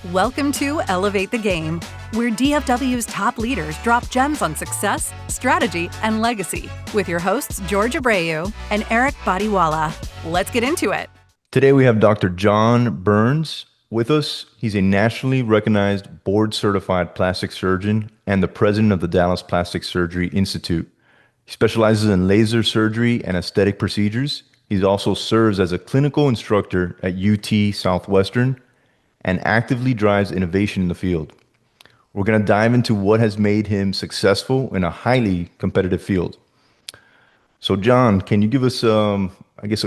Welcome to Elevate the Game, where DFW's top leaders drop gems on success, strategy, and legacy with your hosts Jorge Abreu and Eric Badiwala. Let's get into it. Today we have Dr. John Burns with us. He's a nationally recognized board-certified plastic surgeon and the president of the Dallas Plastic Surgery Institute. He specializes in laser surgery and aesthetic procedures. He also serves as a clinical instructor at UT Southwestern and actively drives innovation in the field. We're going to dive into what has made him successful in a highly competitive field. So, John, can you give us, a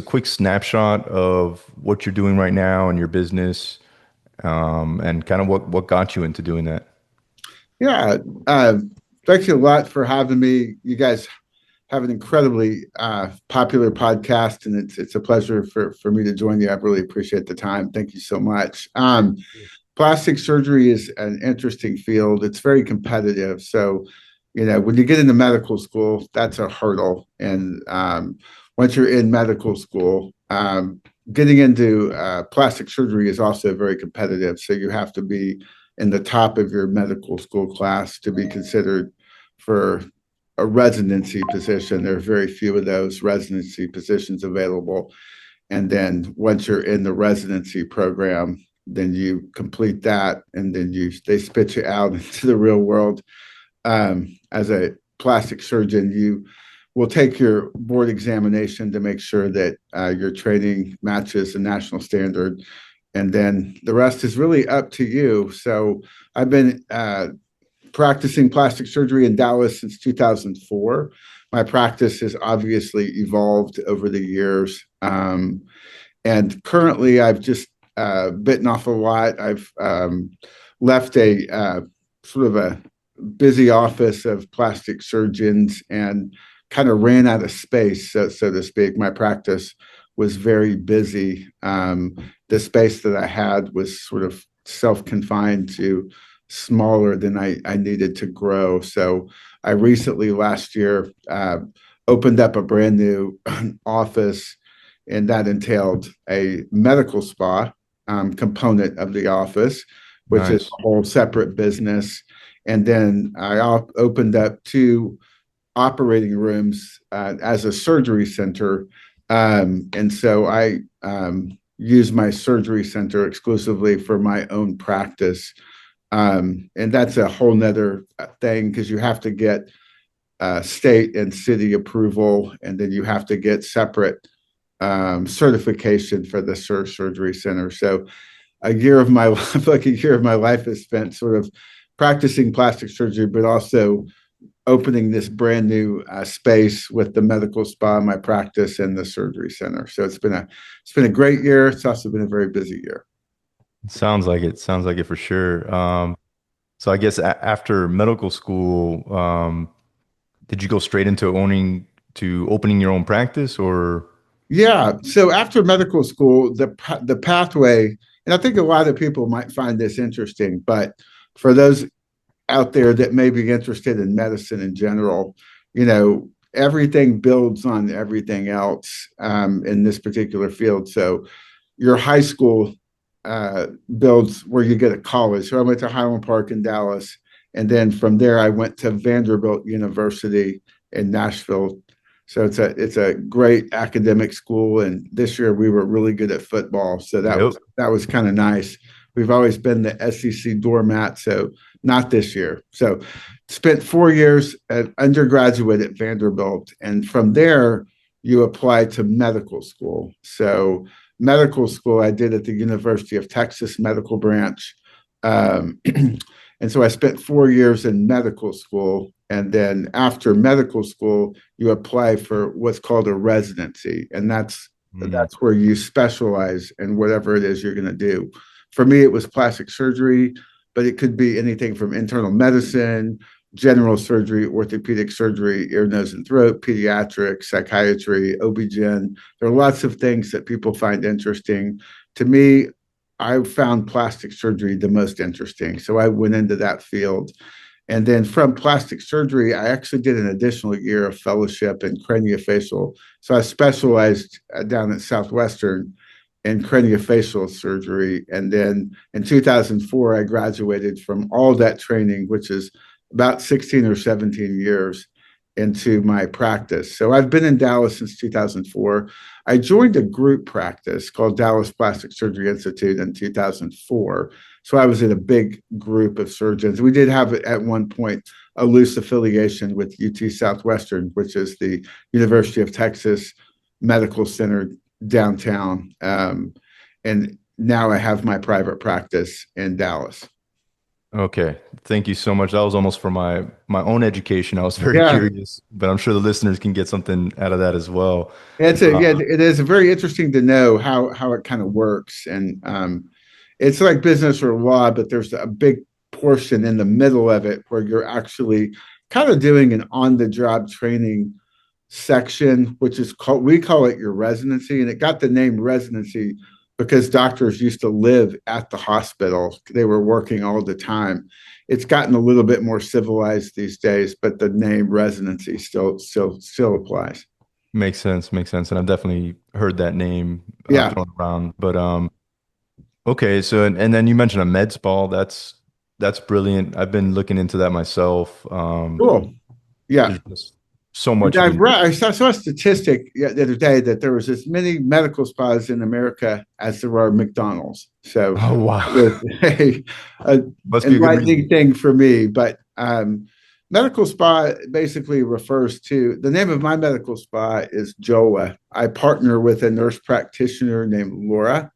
quick snapshot of what you're doing right now in your business, and kind of what got you into doing that? Yeah, thank you a lot for having me. You guys have an incredibly popular podcast, and it's a pleasure for me to join you. I really appreciate the time. Thank you so much. Plastic surgery is an interesting field. It's very competitive. So, when you get into medical school, that's a hurdle. And once you're in medical school, getting into plastic surgery is also very competitive. So you have to be in the top of your medical school class to be considered for a residency position. There are very few of those residency positions available. And then once you're in the residency program, then you complete that, and then they spit you out into the real world. As a plastic surgeon, you will take your board examination to make sure that your training matches the national standard. And then the rest is really up to you. So I've been practicing plastic surgery in Dallas since 2004. My practice has obviously evolved over the years. And currently I've just bitten off a lot. I've left a sort of a busy office of plastic surgeons and kind of ran out of space, so to speak. My practice was very busy. The space that I had was sort of self-confined to smaller than I needed to grow. So I recently, last year, opened up a brand new office, and that entailed a medical spa component of the office, which is a whole separate business. And then I opened up 2 operating rooms as a surgery center. And so I use my surgery center exclusively for my own practice. And that's a whole nother thing, because you have to get state and city approval, and then you have to get separate certification for the surgery center. So a year of my life is spent sort of practicing plastic surgery, but also opening this brand new space with the medical spa, my practice, and the surgery center. So it's been a great year. It's also been a very busy year. Sounds like it. Sounds like it for sure. So I guess after medical school, did you go straight into opening your own practice, or? Yeah. So after medical school, the pathway, and I think a lot of people might find this interesting, but for those out there that may be interested in medicine in general, everything builds on everything else in this particular field. So your high school builds where you get to college. So I went to Highland Park in Dallas, and then from there I went to Vanderbilt University in Nashville. So it's a great academic school, and this year we were really good at football. So that was kind of nice. We've always been the SEC doormat, so not this year. So spent 4 years at undergraduate at Vanderbilt, and from there you apply to medical school. So medical school I did at the University of Texas Medical Branch. And so I spent 4 years in medical school. And then after medical school, you apply for what's called a residency. And that's where you specialize in whatever it is you're going to do. For me, it was plastic surgery, but it could be anything from internal medicine, general surgery, orthopedic surgery, ear, nose, and throat, pediatrics, psychiatry, OB-GYN. There are lots of things that people find interesting. To me, I found plastic surgery the most interesting. So I went into that field. And then from plastic surgery, I actually did an additional year of fellowship in craniofacial. So I specialized down at Southwestern in craniofacial surgery. And then in 2004, I graduated from all that training, which is about 16 or 17 years into my practice. So I've been in Dallas since 2004. I joined a group practice called Dallas Plastic Surgery Institute in 2004. So I was in a big group of surgeons. We did have at one point a loose affiliation with UT Southwestern, which is the University of Texas Medical Center downtown. And now I have my private practice in Dallas. Okay. Thank you so much. That was almost for my own education. I was very Yeah, curious, but I'm sure the listeners can get something out of that as well. it is very interesting to know how it kind of works, and it's like business or law, but there's a big portion in the middle of it where you're actually kind of doing an on-the-job training section, which is called, we call it your residency, and it got the name residency because doctors used to live at the hospital. They were working all the time. It's gotten a little bit more civilized these days, but the name residency still applies. Makes sense. Makes sense. And I've definitely heard that name Yeah, thrown around. But okay. So and then you mentioned a med spa. That's brilliant. I've been looking into that myself. cool. Yeah. There's just so And much you I've can. read, I saw a statistic the other day that there was as many medical spas in America as there are McDonald's. So Oh it wow. was a Must be a good enlightening reason. thing for me. But medical spa basically refers to the name of my medical spa is JOA. I partner with a nurse practitioner named Laura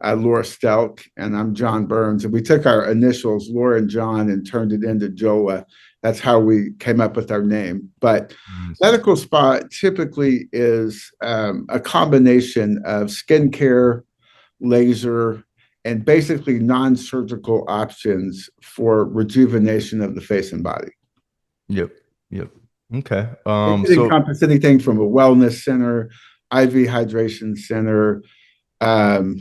Stelk, and I'm John Burns. And we took our initials, Laura and John, and turned it into JOA. That's how we came up with our name. But Nice. medical spa typically is a combination of skincare, laser, and basically non-surgical options for rejuvenation of the face and body. Yep. Yep. Okay. It could So encompass anything from a wellness center, IV hydration center.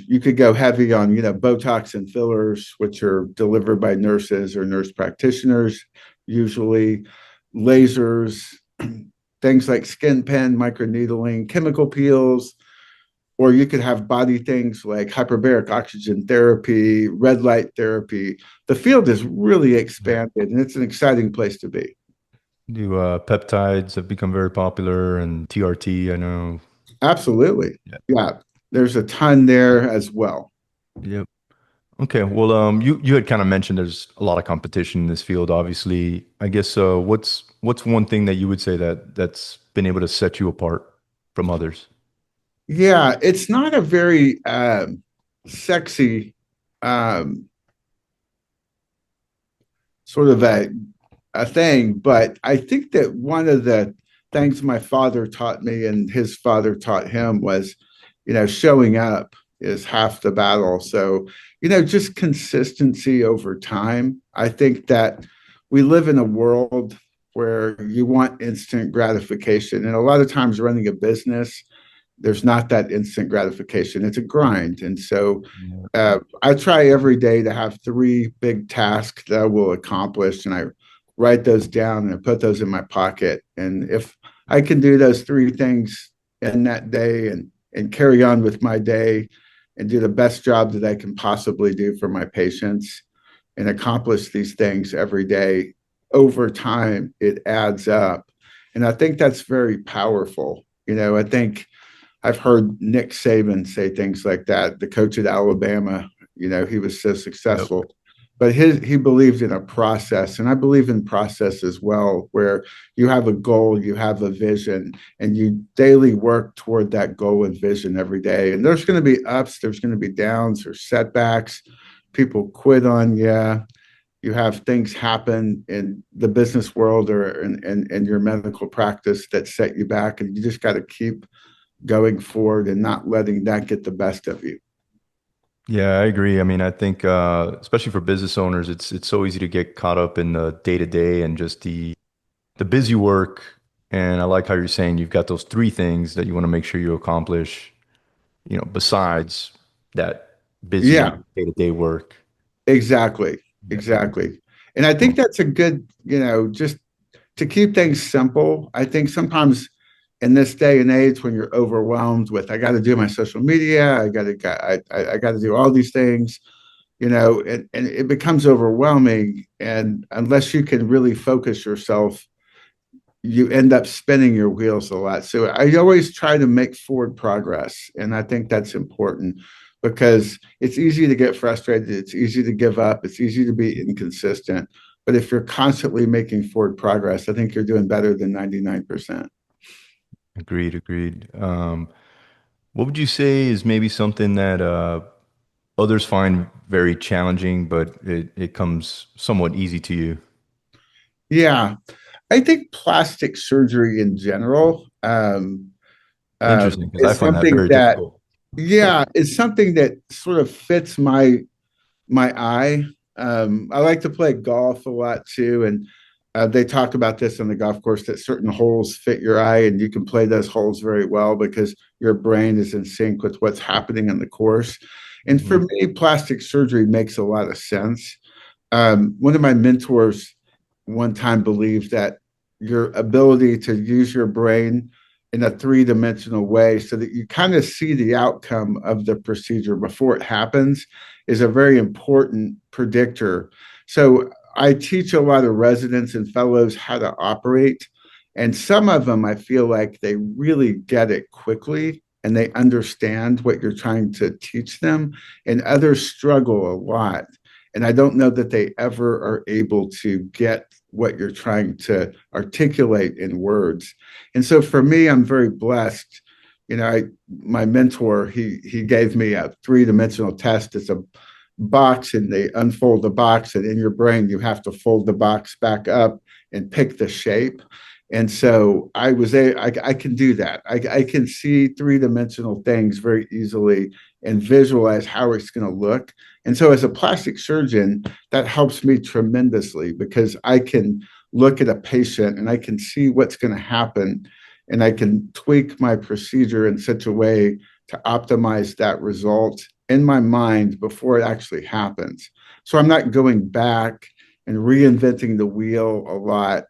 You could go heavy on, Botox and fillers, which are delivered by nurses or nurse practitioners, usually lasers, things like skin pen, microneedling, chemical peels, or you could have body things like hyperbaric oxygen therapy, red light therapy. The field is really expanded, and it's an exciting place to be. do peptides have become very popular and TRT, I know. Absolutely. Yeah. Yeah, there's a ton there as well. Yep. Okay. Well, you had kind of mentioned there's a lot of competition in this field, obviously. I guess what's one thing that you would say that's been able to set you apart from others? Yeah, it's not a very sexy um, sort of a thing, but I think that one of the things my father taught me and his father taught him was, showing up is half the battle. So, just consistency over time. I think that we live in a world where you want instant gratification, and a lot of times running a business there's not that instant gratification. It's a grind. And so Yeah. I try every day to have three big tasks that I will accomplish. And I write those down and I put those in my pocket. And if I can do those three things in that day and carry on with my day and do the best job that I can possibly do for my patients and accomplish these things every day, over time, it adds up. And I think that's very powerful. I think I've heard Nick Saban say things like that. The coach at Alabama, he was so Yep. successful, but he believed in a process, and I believe in process as well, where you have a goal, you have a vision, and you daily work toward that goal and vision every day. And there's going to be ups, there's going to be downs, or setbacks. People quit on you. You have things happen in the business world or in your medical practice that set you back, and you just got to keep going forward and not letting that get the best of you. Yeah, I agree. I mean, I think especially for business owners, it's so easy to get caught up in the day to day and just the busy work. And I like how you're saying you've got those three things that you want to make sure you accomplish, besides that busy Yeah, day to day work. exactly. Yeah. Exactly. And I think that's a good, just to keep things simple. I think sometimes in this day and age when you're overwhelmed with, I got to do my social media, I got to do all these things, and it becomes overwhelming. And unless you can really focus yourself, you end up spinning your wheels a lot. So I always try to make forward progress. And I think that's important because it's easy to get frustrated. It's easy to give up. It's easy to be inconsistent. But if you're constantly making forward progress, I think you're doing better than 99%. Agreed, agreed. What would you say is maybe something that others find very challenging, but it comes somewhat easy to you? Yeah, I think plastic surgery in general Interesting, because I is find that something very that, difficult. yeah, it's something that sort of fits my eye. I like to play golf a lot too, and they talk about this on the golf course that certain holes fit your eye, and you can play those holes very well because your brain is in sync with what's happening on the course. And for Mhm. me, plastic surgery makes a lot of sense. One of my mentors one time believed that your ability to use your brain in a three-dimensional way so that you kind of see the outcome of the procedure before it happens is a very important predictor. So I teach a lot of residents and fellows how to operate, and some of them I feel like they really get it quickly and they understand what you're trying to teach them, and others struggle a lot. And I don't know that they ever are able to get what you're trying to articulate in words. And so for me, I'm very blessed. My mentor, he gave me a three-dimensional test. It's a box, and they unfold the box, and in your brain you have to fold the box back up and pick the shape. And so I can do that. I can see three-dimensional things very easily and visualize how it's going to look. And so as a plastic surgeon, that helps me tremendously because I can look at a patient and I can see what's going to happen, and I can tweak my procedure in such a way to optimize that result in my mind before it actually happens. So I'm not going back and reinventing the wheel a lot,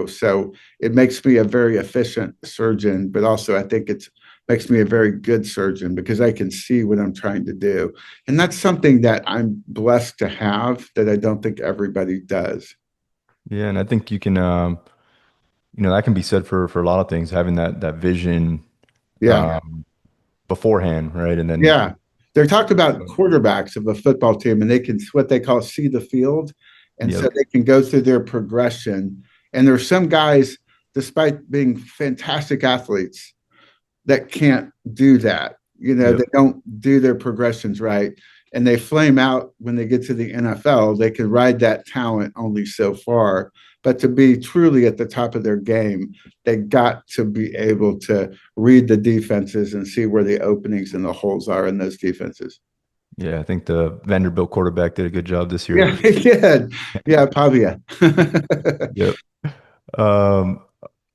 so it makes me a very efficient surgeon, but also I think it makes me a very good surgeon because I can see what I'm trying to do. And that's something that I'm blessed to have that I don't think everybody does. Yeah, and I think you can, that can be said for a lot of things, having that vision Yeah. um, beforehand, right? And then, Yeah. They're talking about quarterbacks of a football team, and they can what they call see the field. And so yep, they can go through their progression. And there's some guys, despite being fantastic athletes, that can't do that. yep. They don't do their progressions right. And they flame out when they get to the NFL. They can ride that talent only so far. But to be truly at the top of their game, they got to be able to read the defenses and see where the openings and the holes are in those defenses. Yeah, I think the Vanderbilt quarterback did a good job this year. Yeah, they did. Yeah, Pavia. Yep. Um,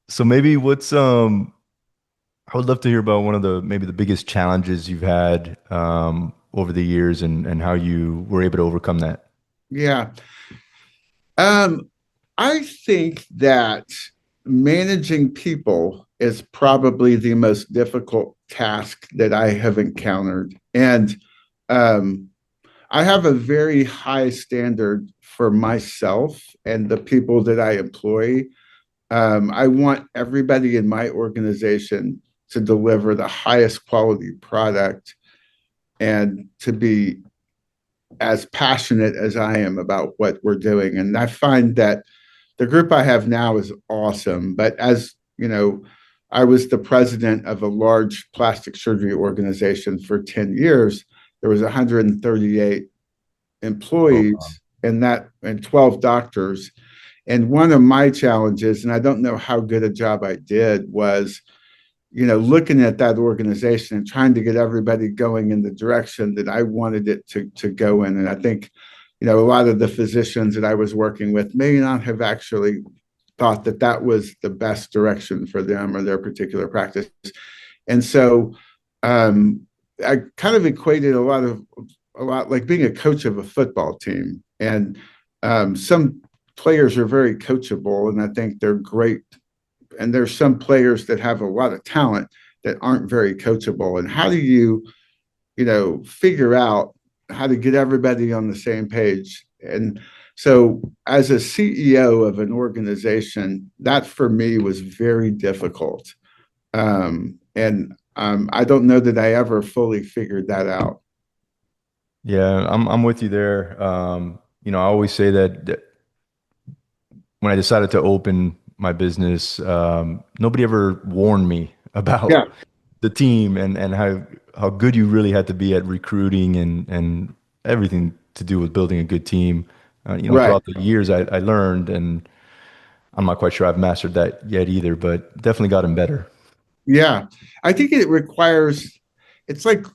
so maybe I would love to hear about one of the maybe the biggest challenges you've had over the years and how you were able to overcome that. Yeah. Um, I think that managing people is probably the most difficult task that I have encountered. And um, I have a very high standard for myself and the people that I employ. I want everybody in my organization to deliver the highest quality product and to be as passionate as I am about what we're doing. And I find that the group I have now is awesome. But as you know, I was the president of a large plastic surgery organization for 10 years. There was 138 Oh, wow. employees and 12 doctors. And one of my challenges, and I don't know how good a job I did, was looking at that organization and trying to get everybody going in the direction that I wanted it to go in. And I think, a lot of the physicians that I was working with may not have actually thought that that was the best direction for them or their particular practice. And so I kind of equated a lot like being a coach of a football team. And some players are very coachable, and I think they're great and there's some players that have a lot of talent that aren't very coachable. And how do you, figure out how to get everybody on the same page? And so, as a CEO of an organization, that for me was very difficult. And I don't know that I ever fully figured that out. Yeah, I'm with you there. I always say that when I decided to open my business, nobody ever warned me Yeah, about the team and how good you really had to be at recruiting and everything to do with building a good team. right. Throughout the years, I learned, and I'm not quite sure I've mastered that yet either, but definitely gotten better. Yeah, I think it requires. It's like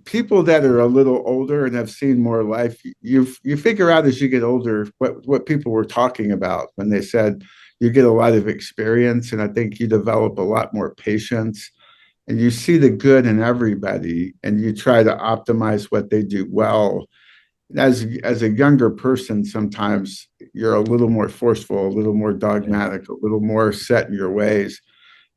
people that are a little older and have seen more life. You figure out as you get older what people were talking about when they said you get a lot of experience, and I think you develop a lot more patience, and you see the good in everybody, and you try to optimize what they do well. As a younger person, sometimes you're a little more forceful, a little more Yeah. dogmatic, a little more set in your ways,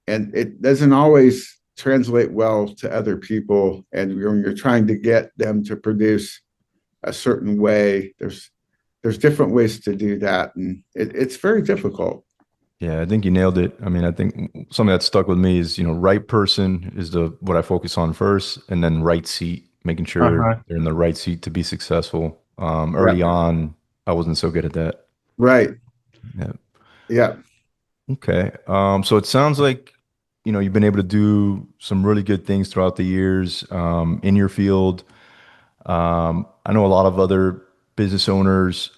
and it doesn't always translate well to other people. And when you're trying to get them to produce a certain way, there's different ways to do that, and it's very difficult. Yeah, I think you nailed it. I mean, I think something that stuck with me is, right person is the what I focus on first, and then right seat, making sure Uh-huh. they're in the right seat to be successful. Yeah. Early on, I wasn't so good at that. Right. Yeah. Yeah. Okay. So it sounds like, you've been able to do some really good things throughout the years, in your field. I know a lot of other business owners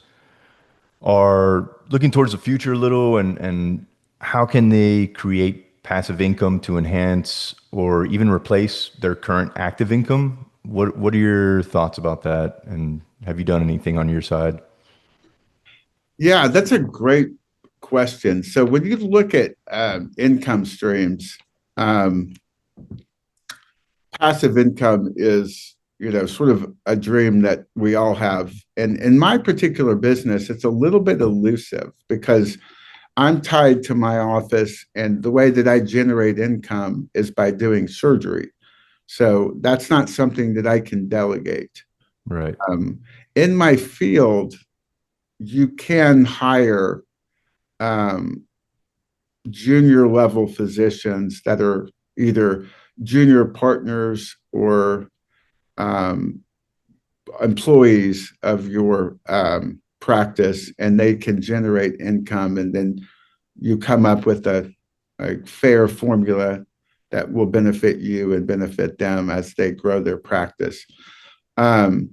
are looking towards the future a little, and how can they create passive income to enhance or even replace their current active income? What are your thoughts about that? And have you done anything on your side? Yeah, that's a great question. So when you look at income streams, um, passive income is, sort of a dream that we all have. And in my particular business, it's a little bit elusive because I'm tied to my office, and the way that I generate income is by doing surgery. So that's not something that I can delegate. Right. Um, in my field, you can hire um, junior level physicians that are either junior partners or um, employees of your practice, and they can generate income, and then you come up with a fair formula that will benefit you and benefit them as they grow their practice. Um,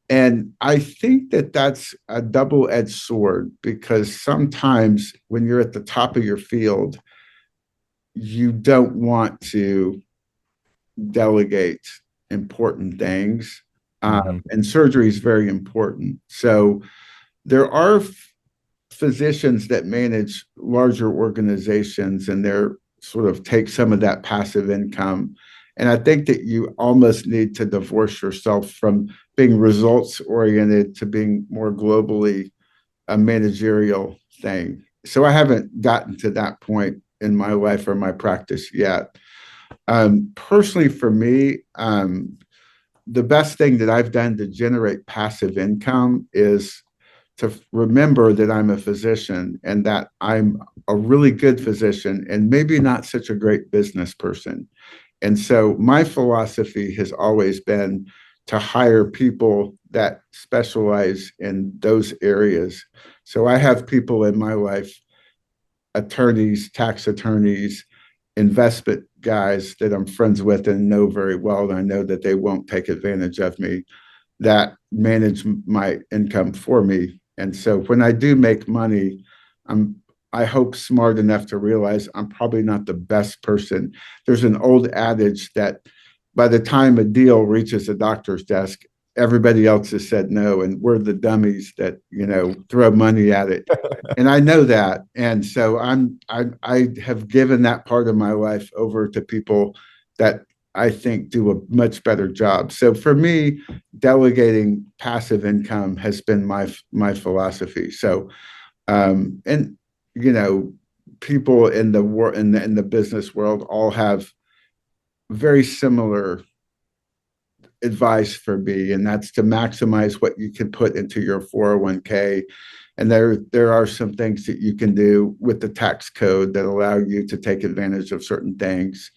and I think that that's a double-edged sword, because sometimes when you're at the top of your field, you don't want to delegate important things. Hmm. And surgery is very important. So there are physicians that manage larger organizations, and they're sort of take some of that passive income. And I think that you almost need to divorce yourself from being results oriented to being more globally a managerial thing. So I haven't gotten to that point in my life or my practice yet. Personally, for me, the best thing that I've done to generate passive income is to remember that I'm a physician, and that I'm a really good physician and maybe not such a great business person. And so my philosophy has always been to hire people that specialize in those areas. So I have people in my life, attorneys, tax attorneys, investment guys that I'm friends with and know very well, and I know that they won't take advantage of me, that manage my income for me. And so when I do make money, I'm I hope smart enough to realize I'm probably not the best person. There's an old adage that by the time a deal reaches a doctor's desk, everybody else has said no, and we're the dummies that throw money at it. And I know that, and so I have given that part of my life over to people that I think do a much better job. So for me, delegating passive income has been my philosophy. So and you know people in the in the business world all have very similar advice for me, and that's to maximize what you can put into your 401k. And there are some things that you can do with the tax code that allow you to take advantage of certain things,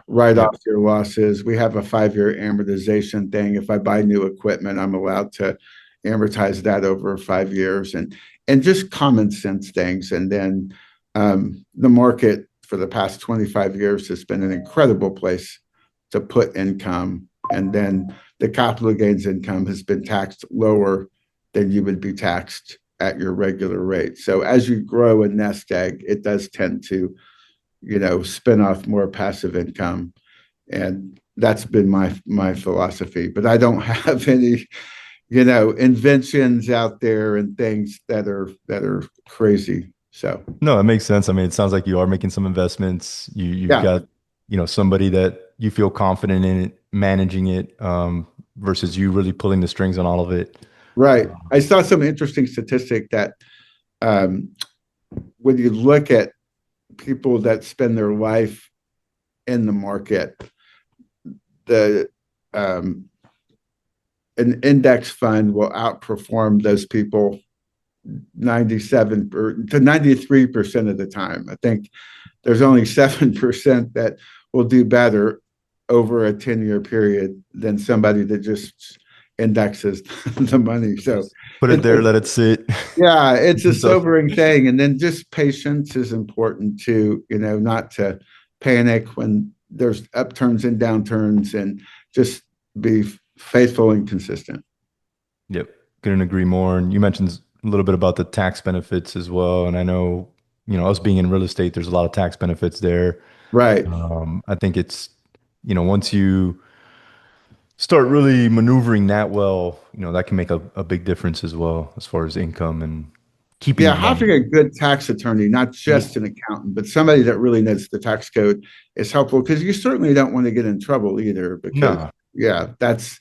write Yep. off your losses. We have a 5-year amortization thing. If I buy new equipment, I'm allowed to amortize that over 5 years, and just common sense things. And then the market for the past 25 years has been an incredible place to put income. And then the capital gains income has been taxed lower than you would be taxed at your regular rate. So as you grow a nest egg, it does tend to, spin off more passive income. And that's been my philosophy. But I don't have any, inventions out there and things that are crazy. So No, it makes sense. I mean, it sounds like you are making some investments. You've yeah, got, somebody that you feel confident in it, managing it, versus you really pulling the strings on all of it. right. I saw some interesting statistic that um, when you look at people that spend their life in the market, the an index fund will outperform those people 97 to 93% of the time. I think there's only 7% that will do better over a 10-year period than somebody that just indexes the money. So Just put it it's there, let it sit. yeah, it's a So, sobering thing. And then just patience is important too, not to panic when there's upturns and downturns, and just be faithful and consistent. yep, couldn't agree more. And you mentioned a little bit about the tax benefits as well. And I know, us being in real estate, there's a lot of tax benefits there. Right. I think it's, once you start really maneuvering that well, that can make a big difference as well as far as income and keeping Yeah, your money. having a good tax attorney, not just an accountant, but somebody that really knows the tax code is helpful, because you certainly don't want to get in trouble either, because No, yeah, that's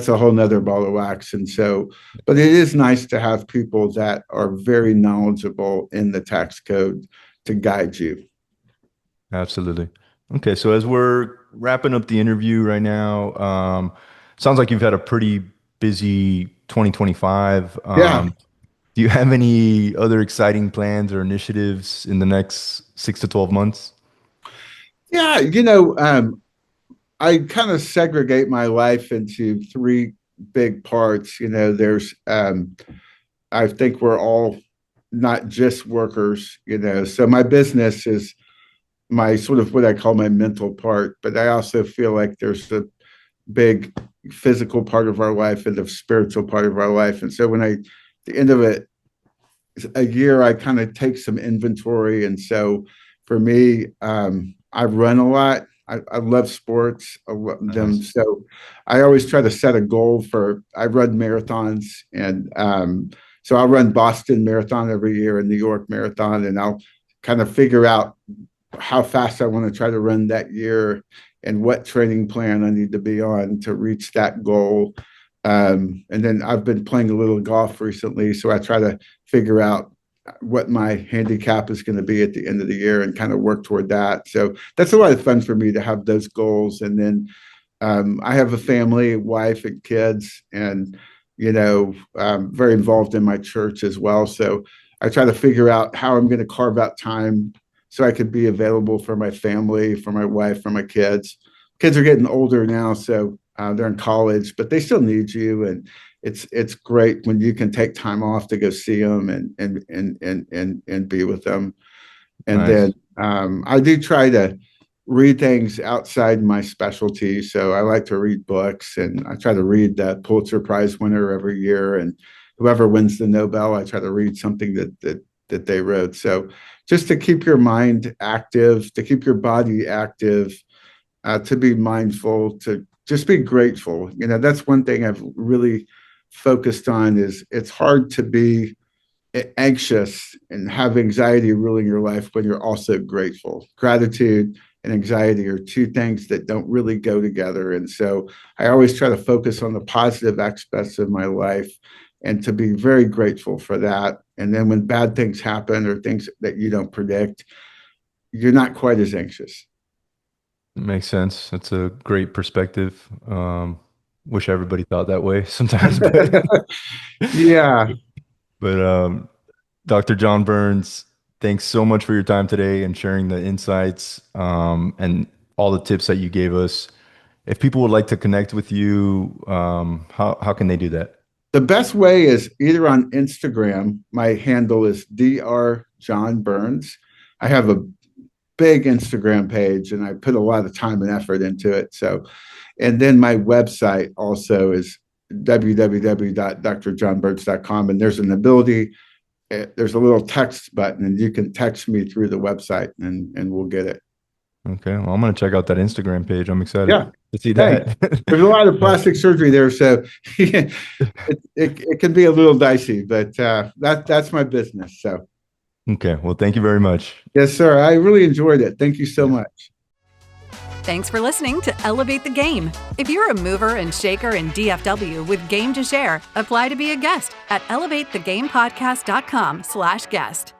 a whole nother ball of wax. And so, but it is nice to have people that are very knowledgeable in the tax code to guide you. absolutely. Okay, so as we're wrapping up the interview right now, sounds like you've had a pretty busy 2025. Yeah. Do you have any other exciting plans or initiatives in the next 6 to 12 months? Yeah. I kind of segregate my life into three big parts. There's, I think we're all not just workers, so my business is my sort of what I call my mental part, but I also feel like there's a big physical part of our life and the spiritual part of our life. And so at the end of a year, I kind of take some inventory. And so for me, I run a lot. I love sports. I love them. Nice. So I always try to set a goal I run marathons. And so I'll run Boston Marathon every year and New York Marathon. And I'll kind of figure out how fast I want to try to run that year and what training plan I need to be on to reach that goal. And then I've been playing a little golf recently, so I try to figure out what my handicap is going to be at the end of the year and kind of work toward that. So that's a lot of fun for me to have those goals. And then I have a family, wife, and kids, and I'm very involved in my church as well. So I try to figure out how I'm going to carve out time so I could be available for my family, for my wife, for my kids. Kids are getting older now, so they're in college, but they still need you, and it's great when you can take time off to go see them and be with them. And then Nice. I do try to read things outside my specialty. So I like to read books, and I try to read the Pulitzer Prize winner every year, and whoever wins the Nobel, I try to read something that they wrote. So just to keep your mind active, to keep your body active, to be mindful, to just be grateful. That's one thing I've really focused on. Is it's hard to be anxious and have anxiety ruling your life when you're also grateful. Gratitude and anxiety are two things that don't really go together. And so I always try to focus on the positive aspects of my life and to be very grateful for that. And then when bad things happen or things that you don't predict, you're not quite as anxious. Makes sense. That's a great perspective. Wish everybody thought that way sometimes, but Yeah. but Dr. John Burns, thanks so much for your time today and sharing the insights and all the tips that you gave us. If people would like to connect with you, how can they do that? The best way is either on Instagram. My handle is Dr. John Burns. I have a big Instagram page and I put a lot of time and effort into it. So, and then my website also is www.drjohnburns.com. And there's an ability, there's a little text button, and you can text me through the website and we'll get it. Okay. Well, I'm going to check out that Instagram page. I'm excited Yeah. to see Hey, that. there's a lot of plastic surgery there, so it can be a little dicey, but that's my business. So, Okay. Well, thank you very much. yes, sir. I really enjoyed it. Thank you so much. Thanks for listening to Elevate the Game. If you're a mover and shaker in DFW with game to share, apply to be a guest at elevatethegamepodcast.com/guest.